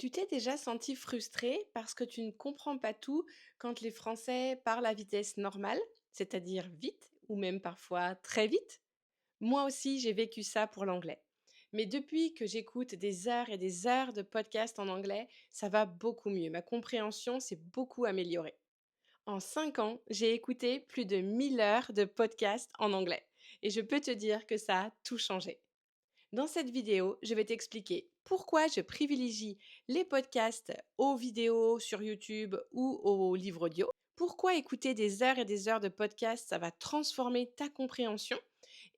Tu t'es déjà senti frustré parce que tu ne comprends pas tout quand les Français parlent à vitesse normale, c'est-à-dire vite ou même parfois très vite? Moi aussi, j'ai vécu ça pour l'anglais. Mais depuis que j'écoute des heures et des heures de podcasts en anglais, ça va beaucoup mieux. Ma compréhension s'est beaucoup améliorée. En 5 ans, j'ai écouté plus de 1 000 heures de podcasts en anglais. Et je peux te dire que ça a tout changé. Dans cette vidéo, je vais t'expliquer pourquoi je privilégie les podcasts aux vidéos sur YouTube ou aux livres audio, pourquoi écouter des heures et des heures de podcasts, ça va transformer ta compréhension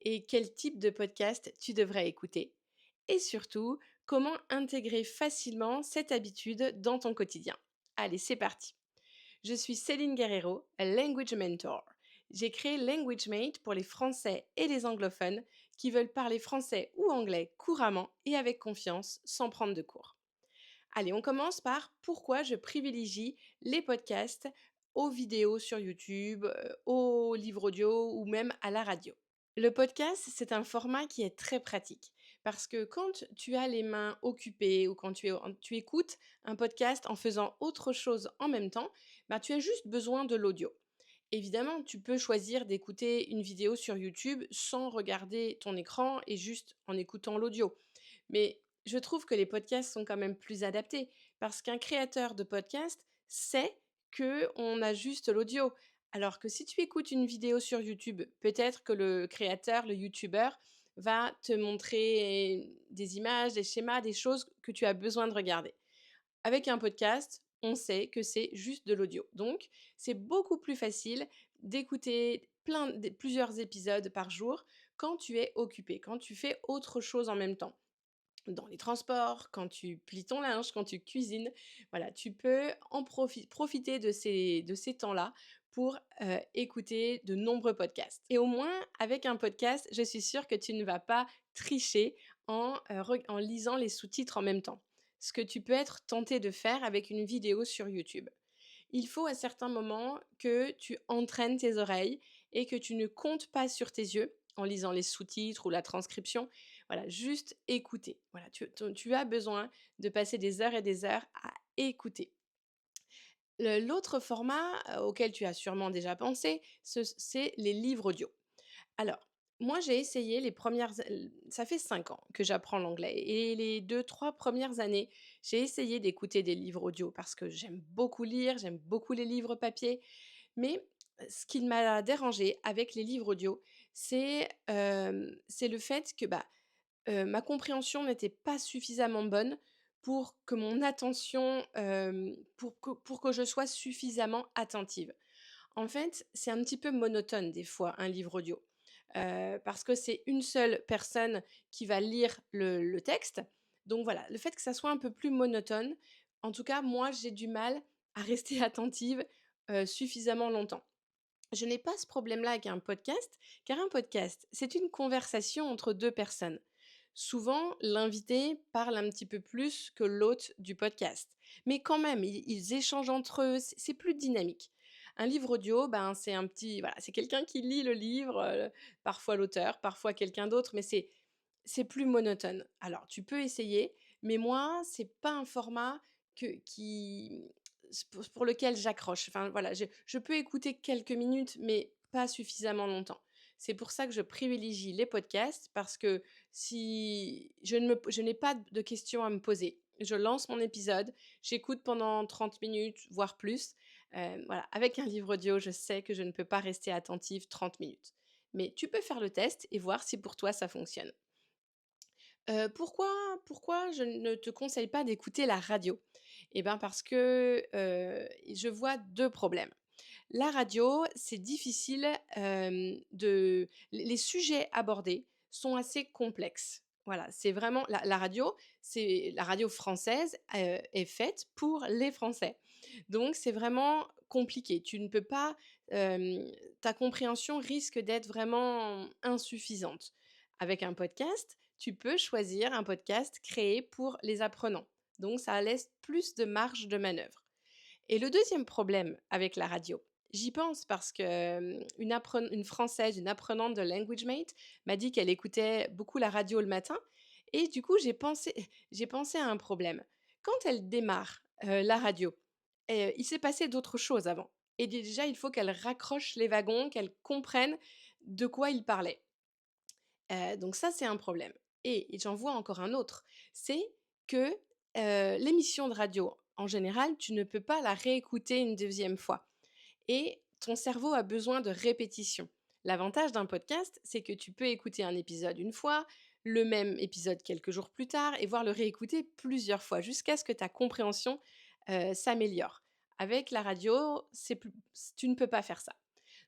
et quel type de podcast tu devrais écouter. Et surtout, comment intégrer facilement cette habitude dans ton quotidien. Allez, c'est parti. Je suis Céline Guerrero, Language Mentor. J'ai créé LanguageMate pour les Français et les anglophones qui veulent parler français ou anglais couramment et avec confiance sans prendre de cours. Allez, on commence par pourquoi je privilégie les podcasts aux vidéos sur YouTube, aux livres audio ou même à la radio. Le podcast, c'est un format qui est très pratique parce que quand tu as les mains occupées ou quand tu écoutes un podcast en faisant autre chose en même temps, bah, tu as juste besoin de l'audio. Évidemment, tu peux choisir d'écouter une vidéo sur YouTube sans regarder ton écran et juste en écoutant l'audio. Mais je trouve que les podcasts sont quand même plus adaptés parce qu'un créateur de podcast sait que on a juste l'audio. Alors que si tu écoutes une vidéo sur YouTube, peut-être que le créateur, le youtubeur, va te montrer des images, des schémas, des choses que tu as besoin de regarder. Avec un podcast, on sait que c'est juste de l'audio. Donc, c'est beaucoup plus facile d'écouter plusieurs épisodes par jour quand tu es occupé, quand tu fais autre chose en même temps dans les transports, quand tu plies ton linge, quand tu cuisines. Voilà, tu peux profiter de ces temps-là pour écouter de nombreux podcasts. Et au moins, avec un podcast, je suis sûre que tu ne vas pas tricher en lisant les sous-titres en même temps. Ce que tu peux être tenté de faire avec une vidéo sur YouTube. Il faut à certains moments que tu entraînes tes oreilles et que tu ne comptes pas sur tes yeux en lisant les sous-titres ou la transcription. Voilà, juste écouter. Voilà, tu as besoin de passer des heures et des heures à écouter. L'autre format auquel tu as sûrement déjà pensé, c'est les livres audio. Alors, moi, j'ai essayé ça fait 5 ans que j'apprends l'anglais et les 2, 3 premières années, j'ai essayé d'écouter des livres audio parce que j'aime beaucoup lire, j'aime beaucoup les livres papier. Mais ce qui m'a dérangé avec les livres audio, c'est le fait que, ma compréhension n'était pas suffisamment bonne pour que mon attention, pour que je sois suffisamment attentive. En fait, c'est un petit peu monotone des fois un livre audio, parce que c'est une seule personne qui va lire le texte. Donc voilà, le fait que ça soit un peu plus monotone, en tout cas moi j'ai du mal à rester attentive, suffisamment longtemps. Je n'ai pas ce problème-là avec un podcast, car un podcast, c'est une conversation entre 2 personnes. Souvent, l'invité parle un petit peu plus que l'hôte du podcast. Mais quand même, ils échangent entre eux, c'est plus dynamique. Un livre audio, ben, c'est quelqu'un qui lit le livre, parfois l'auteur, parfois quelqu'un d'autre, mais c'est plus monotone. Alors, tu peux essayer, mais moi, c'est pas un format que qui pour lequel j'accroche. Enfin, voilà, je peux écouter quelques minutes, mais pas suffisamment longtemps. C'est pour ça que je privilégie les podcasts parce que si je n'ai pas de questions à me poser. Je lance mon épisode, j'écoute pendant 30 minutes, voire plus. Voilà, avec un livre audio, je sais que je ne peux pas rester attentive 30 minutes. Mais tu peux faire le test et voir si pour toi ça fonctionne. Pourquoi je ne te conseille pas d'écouter la radio? Eh ben, parce que, je vois 2 problèmes. La radio, c'est difficile, les sujets abordés sont assez complexes. Voilà, c'est vraiment la radio française, est faite pour les Français. Donc c'est vraiment compliqué. Tu ne peux pas, ta compréhension risque d'être vraiment insuffisante. Avec un podcast, tu peux choisir un podcast créé pour les apprenants. Donc ça laisse plus de marge de manœuvre. Et le deuxième problème avec la radio, j'y pense parce que, une Française, une apprenante de LanguageMate m'a dit qu'elle écoutait beaucoup la radio le matin et du coup j'ai pensé à un problème. Quand elle démarre, la radio, il s'est passé d'autres choses avant et déjà, il faut qu'elle raccroche les wagons, qu'elle comprenne de quoi il parlait. Donc ça, c'est un problème et j'en vois encore un autre, c'est que, l'émission de radio, en général, tu ne peux pas la réécouter une deuxième fois et ton cerveau a besoin de répétition. L'avantage d'un podcast, c'est que tu peux écouter un épisode une fois, le même épisode quelques jours plus tard et voir le réécouter plusieurs fois jusqu'à ce que ta compréhension, s'améliore. Avec la radio, c'est plus tu ne peux pas faire ça.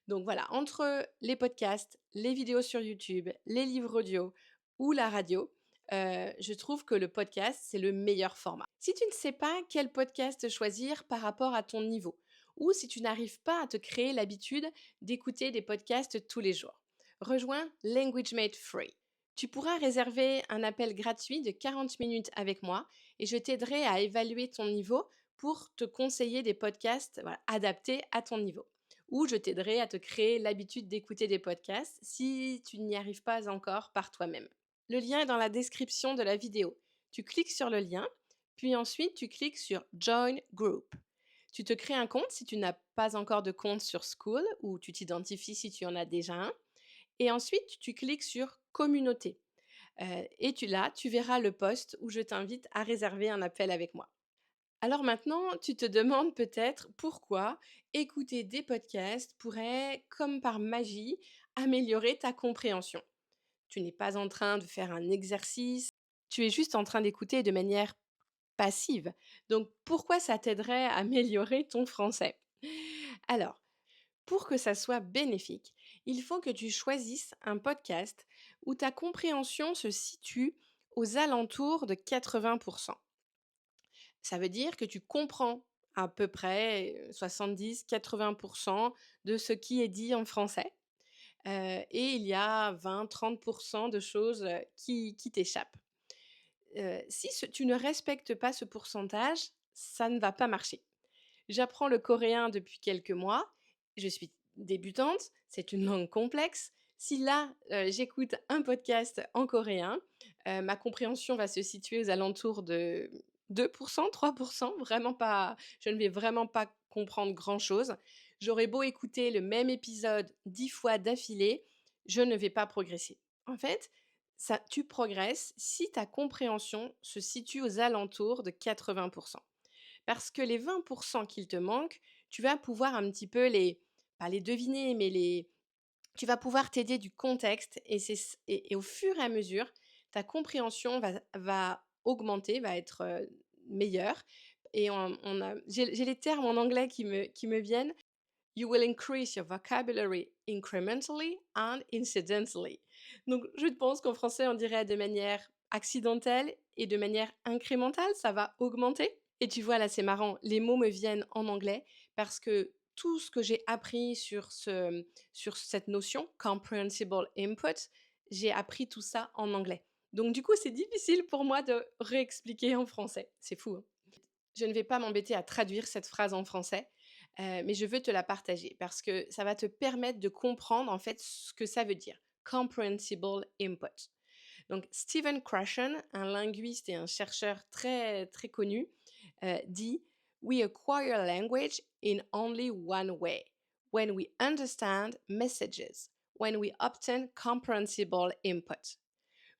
Donc voilà, entre les podcasts, les vidéos sur YouTube, les livres audio ou la radio, je trouve que le podcast, c'est le meilleur format. Si tu ne sais pas quel podcast choisir par rapport à ton niveau, ou si tu n'arrives pas à te créer l'habitude d'écouter des podcasts tous les jours, rejoins Language Made Free. Tu pourras réserver un appel gratuit de 40 minutes avec moi et je t'aiderai à évaluer ton niveau pour te conseiller des podcasts voilà, adaptés à ton niveau ou je t'aiderai à te créer l'habitude d'écouter des podcasts si tu n'y arrives pas encore par toi-même. Le lien est dans la description de la vidéo. Tu cliques sur le lien, puis ensuite tu cliques sur Join Group. Tu te crées un compte si tu n'as pas encore de compte sur School ou tu t'identifies si tu en as déjà un. Et ensuite, tu cliques sur Communauté. Et tu verras le post où je t'invite à réserver un appel avec moi. Alors maintenant, tu te demandes peut-être pourquoi écouter des podcasts pourrait, comme par magie, améliorer ta compréhension. Tu n'es pas en train de faire un exercice, tu es juste en train d'écouter de manière passive. Donc pourquoi ça t'aiderait à améliorer ton français? Alors, pour que ça soit bénéfique, il faut que tu choisisses un podcast où ta compréhension se situe aux alentours de 80%. Ça veut dire que tu comprends à peu près 70-80 de ce qui est dit en français, et il y a 20-30 de choses, qui t'échappent. Si tu ne respectes pas ce pourcentage, ça ne va pas marcher. J'apprends le coréen depuis quelques mois, je suis débutante, c'est une langue complexe. Si là, j'écoute un podcast en coréen, ma compréhension va se situer aux alentours de 2 3 vraiment pas je ne vais vraiment pas comprendre grand-chose. J'aurais beau écouter le même épisode 10 fois d'affilée, je ne vais pas progresser. En fait, ça tu progresses si ta compréhension se situe aux alentours de 80. Parce que les 20 qu'il te manquent, tu vas pouvoir un petit peu pas les deviner, mais tu vas pouvoir t'aider du contexte et au fur et à mesure, ta compréhension va augmenter, va être, meilleure et j'ai les termes en anglais qui me viennent. You will increase your vocabulary incrementally and incidentally. Donc je pense qu'en français, on dirait de manière accidentelle et de manière incrémentale, ça va augmenter. Et tu vois, là, c'est marrant, les mots me viennent en anglais parce que tout ce que j'ai appris sur cette notion, comprehensible input, j'ai appris tout ça en anglais. Donc du coup, c'est difficile pour moi de réexpliquer en français. C'est fou, hein? Je ne vais pas m'embêter à traduire cette phrase en français, mais je veux te la partager parce que ça va te permettre de comprendre, en fait, ce que ça veut dire, comprehensible input. Donc Stephen Krashen, un linguiste et un chercheur très, très connu, dit: «We acquire language in only one way, when we understand messages, when we obtain comprehensible input.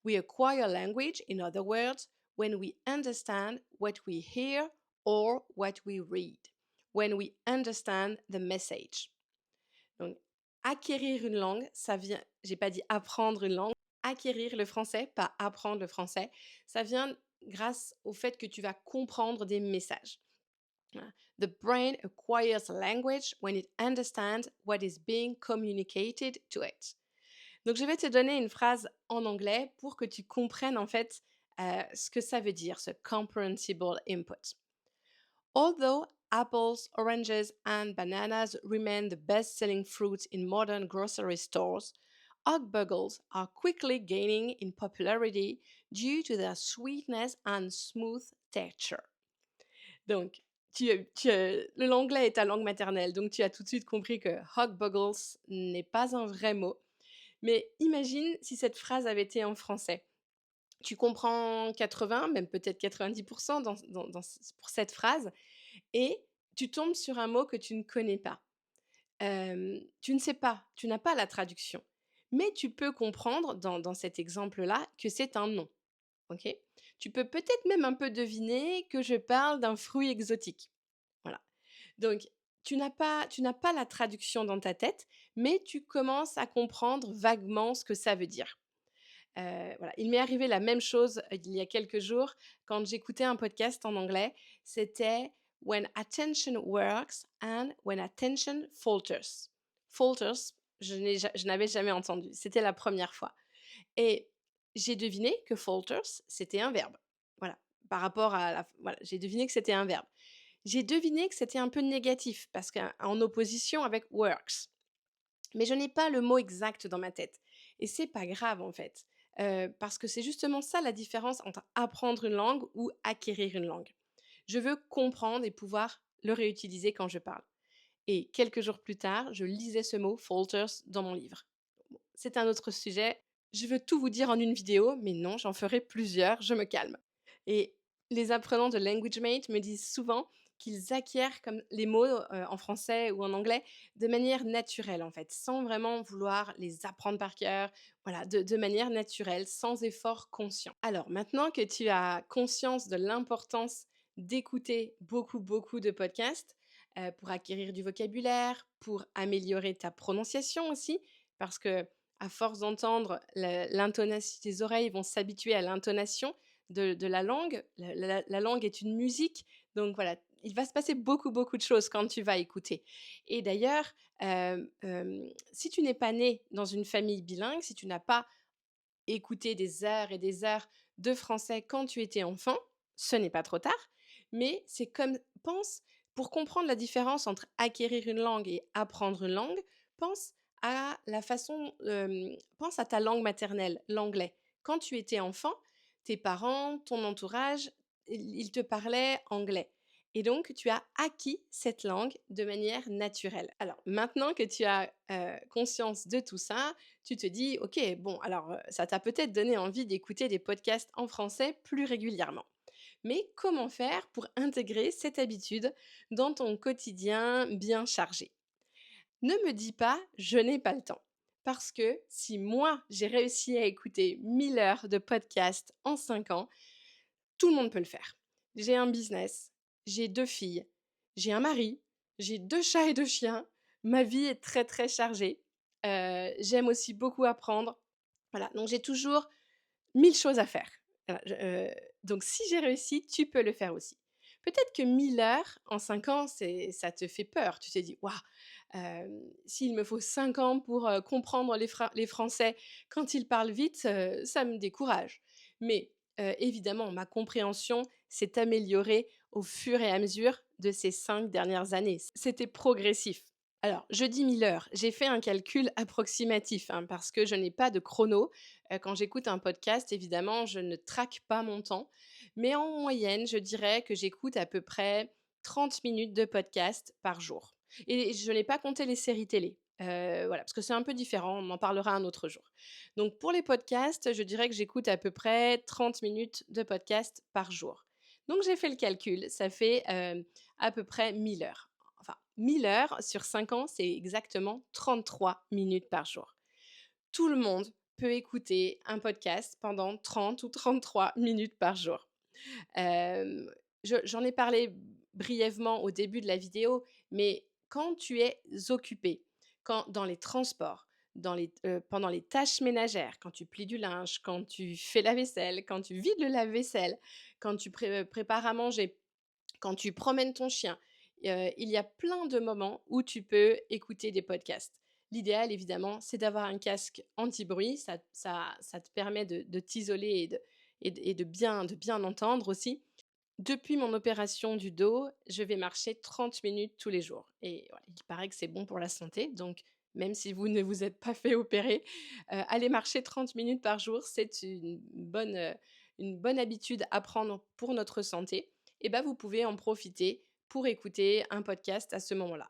We acquire language, in other words, when we understand what we hear or what we read, when we understand the message.» Donc, acquérir une langue, ça vient, j'ai pas dit apprendre une langue, acquérir le français, pas apprendre le français, ça vient grâce au fait que tu vas comprendre des messages. Voilà. The brain acquires language when it understands what is being communicated to it. Donc, je vais te donner une phrase en anglais pour que tu comprennes en fait ce que ça veut dire, ce comprehensible input. Although apples, oranges, and bananas remain the best-selling fruits in modern grocery stores, Buggles are quickly gaining in popularity due to their sweetness and smooth texture. Donc, l'anglais est ta langue maternelle, donc tu as tout de suite compris que Buggles n'est pas un vrai mot. Mais imagine si cette phrase avait été en français. Tu comprends 80, même peut-être 90 pour cette phrase et tu tombes sur un mot que tu ne connais pas. Tu ne sais pas, tu n'as pas la traduction, mais tu peux comprendre dans cet exemple-là que c'est un nom, OK? Tu peux peut-être même un peu deviner que je parle d'un fruit exotique. Voilà. Donc tu n'as pas la traduction dans ta tête, mais tu commences à comprendre vaguement ce que ça veut dire. Voilà. Il m'est arrivé la même chose, il y a quelques jours quand j'écoutais un podcast en anglais. C'était «When attention works and when attention falters». Falters, je n'avais jamais entendu. C'était la première fois et j'ai deviné que falters, c'était un verbe. Voilà, par rapport à la voilà, j'ai deviné que c'était un verbe. J'ai deviné que c'était un peu négatif parce qu'en opposition avec works. Mais je n'ai pas le mot exact dans ma tête et c'est pas grave en fait, parce que c'est justement ça la différence entre apprendre une langue ou acquérir une langue. Je veux comprendre et pouvoir le réutiliser quand je parle et quelques jours plus tard, je lisais ce mot «falters» dans mon livre. Bon, c'est un autre sujet. Je veux tout vous dire en une vidéo, mais non, j'en ferai plusieurs, je me calme. Et les apprenants de LanguageMate me disent souvent qu'ils acquièrent comme les mots, en français ou en anglais de manière naturelle, en fait, sans vraiment vouloir les apprendre par cœur, voilà, de manière naturelle, sans effort conscient. Alors maintenant que tu as conscience de l'importance d'écouter beaucoup, beaucoup de podcasts, pour acquérir du vocabulaire, pour améliorer ta prononciation aussi, parce que à force d'entendre l'intonation, tes oreilles vont s'habituer à l'intonation de la langue. La langue est une musique, donc voilà, il va se passer beaucoup, beaucoup de choses quand tu vas écouter. Et d'ailleurs, si tu n'es pas né dans une famille bilingue, si tu n'as pas écouté des heures et des heures de français quand tu étais enfant, ce n'est pas trop tard, mais c'est comme pense pour comprendre la différence entre acquérir une langue et apprendre une langue, pense à la façon, pense à ta langue maternelle, l'anglais. Quand tu étais enfant, tes parents, ton entourage, ils te parlaient anglais et donc tu as acquis cette langue de manière naturelle. Alors maintenant que tu as, conscience de tout ça, tu te dis: «OK, bon alors, ça t'a peut-être donné envie d'écouter des podcasts en français plus régulièrement». Mais comment faire pour intégrer cette habitude dans ton quotidien bien chargé? Ne me dis pas: «Je n'ai pas le temps». Parce que si moi, j'ai réussi à écouter 1000 heures de podcasts en 5 ans, tout le monde peut le faire. J'ai un business, j'ai 2 filles, j'ai un mari, j'ai 2 chats et 2 chiens. Ma vie est très, très chargée. J'aime aussi beaucoup apprendre. Voilà, donc j'ai toujours 1000 choses à faire. Voilà, donc si j'ai réussi, tu peux le faire aussi. Peut-être que 1000 heures en 5 ans, ça te fait peur. Tu te dis: «Waouh, s'il me faut 5 ans pour, comprendre les Français quand ils parlent vite, ça me décourage». Mais, évidemment, ma compréhension s'est améliorée au fur et à mesure de ces 5 dernières années. C'était progressif. Alors, je dis 1000 heures, j'ai fait un calcul approximatif, hein, parce que je n'ai pas de chrono. Quand j'écoute un podcast, évidemment, je ne traque pas mon temps, mais en moyenne, je dirais que j'écoute à peu près 30 minutes de podcast par jour et je n'ai pas compté les séries télé. Voilà, parce que c'est un peu différent, on en parlera un autre jour. Donc pour les podcasts, je dirais que j'écoute à peu près 30 minutes de podcast par jour. Donc j'ai fait le calcul, ça fait, à peu près 1000 heures. Enfin 1000 heures sur 5 ans, c'est exactement 33 minutes par jour. Tout le monde peut écouter un podcast pendant 30 ou 33 minutes par jour. Hem, j'en ai parlé brièvement au début de la vidéo, mais quand tu es occupé, quand dans les transports, pendant les tâches ménagères, quand tu plies du linge, quand tu fais la vaisselle, quand tu vides le lave-vaisselle, quand tu prépares à manger, quand tu promènes ton chien, il y a plein de moments où tu peux écouter des podcasts. L'idéal évidemment, c'est d'avoir un casque anti-bruit, ça te permet de t'isoler et de bien entendre aussi. Depuis mon opération du dos, je vais marcher 30 minutes tous les jours et voilà, il paraît que c'est bon pour la santé, donc même si vous ne vous êtes pas fait opérer, aller marcher 30 minutes par jour, c'est une bonne habitude à prendre pour notre santé et bah, vous pouvez en profiter pour écouter un podcast à ce moment-là.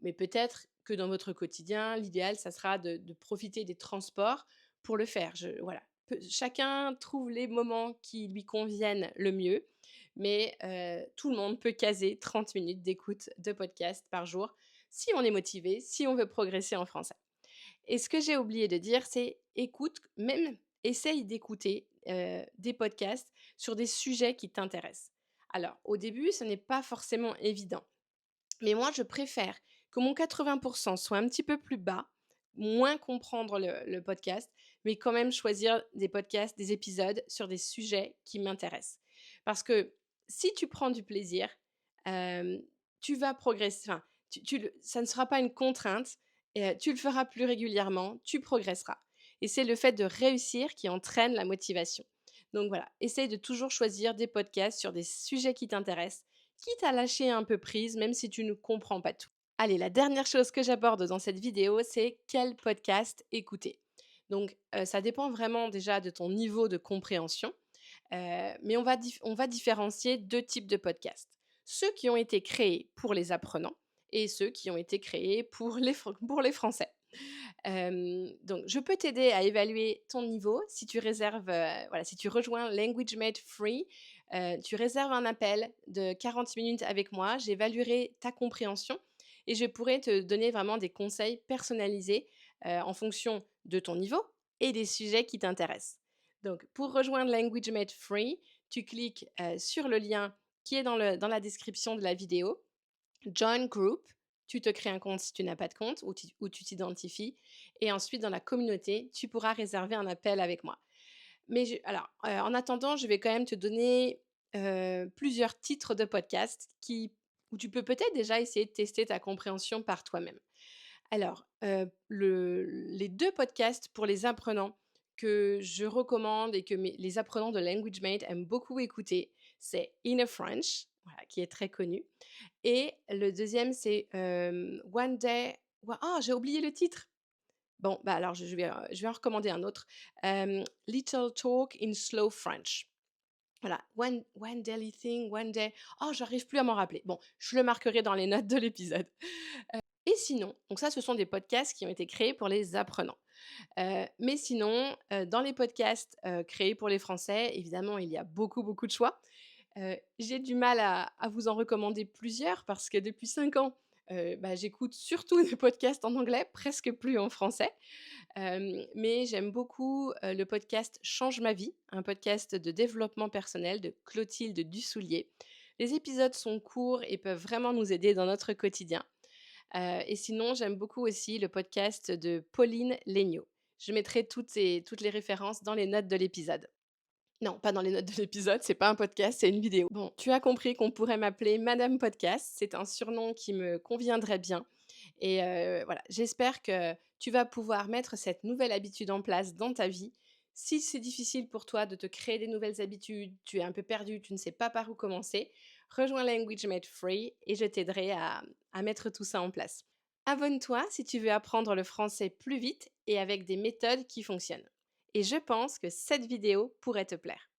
Mais peut-être que dans votre quotidien, l'idéal, ça sera de profiter des transports pour le faire. Voilà, chacun trouve les moments qui lui conviennent le mieux, mais tout le monde peut caser 30 minutes d'écoute de podcast par jour si on est motivé, si on veut progresser en français. Et ce que j'ai oublié de dire, c'est écoute, même essaye d'écouter des podcasts sur des sujets qui t'intéressent. Alors, au début, ce n'est pas forcément évident. Mais moi, je préfère que mon 80% soit un petit peu plus bas, moins comprendre le podcast, mais quand même choisir des podcasts, des épisodes sur des sujets qui m'intéressent. Parce que si tu prends du plaisir, euh, tu vas progresser. Enfin, ça ne sera pas une contrainte. Tu le feras plus régulièrement, tu progresseras. Et c'est le fait de réussir qui entraîne la motivation. Donc voilà, essaye de toujours choisir des podcasts sur des sujets qui t'intéressent, quitte à lâcher un peu prise, même si tu ne comprends pas tout. Allez, la dernière chose que j'aborde dans cette vidéo, c'est quel podcast écouter. Donc, ça dépend vraiment déjà de ton niveau de compréhension, mais on va différencier deux types de podcasts. Ceux qui ont été créés pour les apprenants et ceux qui ont été créés pour pour les Français. Donc, je peux t'aider à évaluer ton niveau si tu réserves, voilà, si tu rejoins Language Made Free, tu réserves un appel de 40 minutes avec moi, j'évaluerai ta compréhension et je pourrai te donner vraiment des conseils personnalisés en fonction de ton niveau et des sujets qui t'intéressent. Donc, pour rejoindre Language Made Free, tu cliques sur le lien qui est dans la description de la vidéo. Join Group, tu te crées un compte si tu n'as pas de compte ou tu t'identifies. Et ensuite, dans la communauté, tu pourras réserver un appel avec moi. Mais en attendant, je vais quand même te donner plusieurs titres de podcasts où tu peux peut-être déjà essayer de tester ta compréhension par toi-même. Alors, les deux podcasts pour les apprenants que je recommande et que les apprenants de Language Mate aiment beaucoup écouter, c'est Inner French, voilà, qui est très connu. Et le deuxième, c'est One Day. Ah, j'ai oublié le titre. Bon, bah alors je vais en recommander un autre. Little Talk in Slow French. Voilà, one daily thing, one day. Oh, j'arrive plus à m'en rappeler. Bon, je le marquerai dans les notes de l'épisode. Et sinon, donc ça, ce sont des podcasts qui ont été créés pour les apprenants. Mais sinon, dans les podcasts créés pour les Français, évidemment, il y a beaucoup, beaucoup de choix. J'ai du mal à vous en recommander plusieurs parce que depuis 5 ans, j'écoute surtout des podcasts en anglais, presque plus en français. Mais j'aime beaucoup, le podcast «Change ma vie», un podcast de développement personnel de Clotilde Dussoulier. Les épisodes sont courts et peuvent vraiment nous aider dans notre quotidien. Et sinon, j'aime beaucoup aussi le podcast de Pauline Léniaud. Je mettrai toutes les références dans les notes de l'épisode. Non, pas dans les notes de l'épisode, c'est pas un podcast, c'est une vidéo. Bon, tu as compris qu'on pourrait m'appeler Madame Podcast, c'est un surnom qui me conviendrait bien. Et voilà, j'espère que tu vas pouvoir mettre cette nouvelle habitude en place dans ta vie. Si c'est difficile pour toi de te créer des nouvelles habitudes, tu es un peu perdu, tu ne sais pas par où commencer, rejoins Language Made Free et je t'aiderai à mettre tout ça en place. Abonne-toi si tu veux apprendre le français plus vite et avec des méthodes qui fonctionnent. Et je pense que cette vidéo pourrait te plaire.